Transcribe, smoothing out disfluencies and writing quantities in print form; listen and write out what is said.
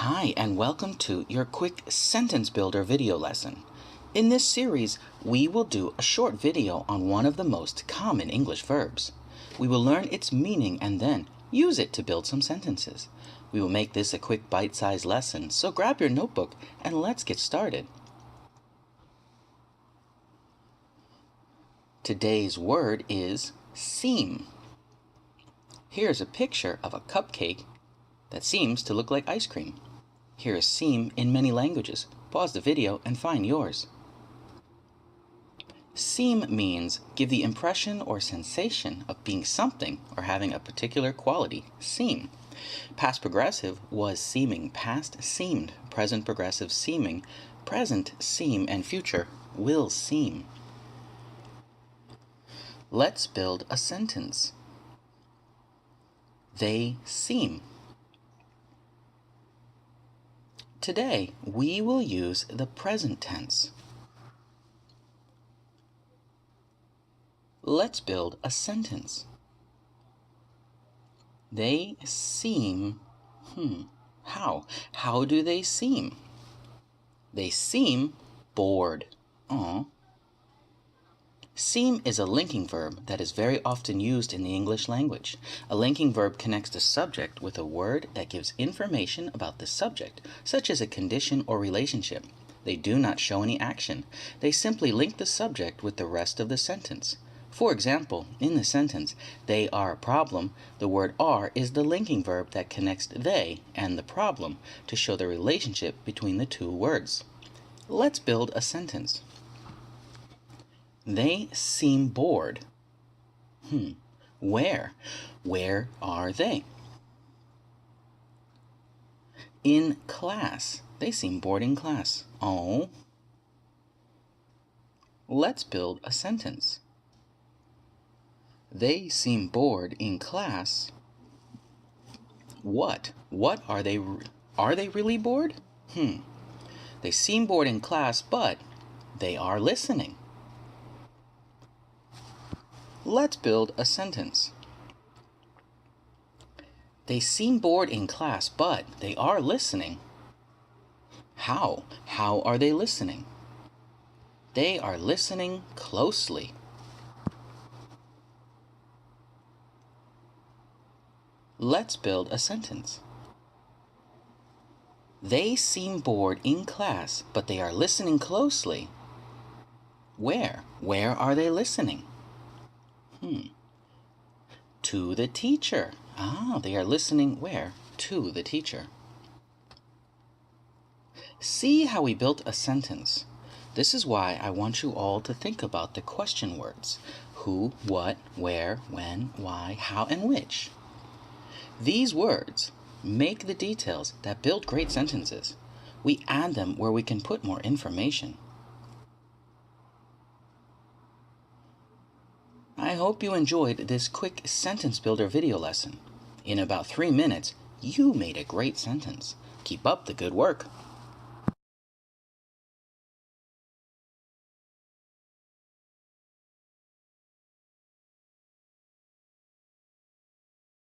Hi, and welcome to your quick sentence builder video lesson. In this series, we will do a short video on one of the most common English verbs. We will learn its meaning and then use it to build some sentences. We will make this a quick bite-sized lesson, so grab your notebook and let's get started. Today's word is seem. Here's a picture of a cupcake that seems to look like ice cream. Here is seem in many languages. Pause the video and find yours. Seem means give the impression or sensation of being something or having a particular quality. Seem. Past progressive was seeming, past seemed, present progressive seeming, present seem, and future will seem. Let's build a sentence. They seem. Today, we will use the present tense. Let's build a sentence. They seem, how? How do they seem? They seem bored. Aw. Seem is a linking verb that is very often used in the English language. A linking verb connects the subject with a word that gives information about the subject, such as a condition or relationship. They do not show any action. They simply link the subject with the rest of the sentence. For example, in the sentence, they are a problem, the word are is the linking verb that connects they and the problem to show the relationship between the two words. Let's build a sentence. They seem bored. Where? Where are they? In class. They seem bored in class. Oh. Let's build a sentence. They seem bored in class. What? What are they? Are they really bored? They seem bored in class, but they are listening. Let's build a sentence. They seem bored in class, but they are listening. How? How are they listening? They are listening closely. Let's build a sentence. They seem bored in class, but they are listening closely. Where? Where are they listening? To the teacher. They are listening where? To the teacher. See how we built a sentence. This is why I want you all to think about the question words. Who, what, where, when, why, how, and which. These words make the details that build great sentences. We add them where we can put more information. I hope you enjoyed this quick sentence builder video lesson. In about 3 minutes, you made a great sentence. Keep up the good work.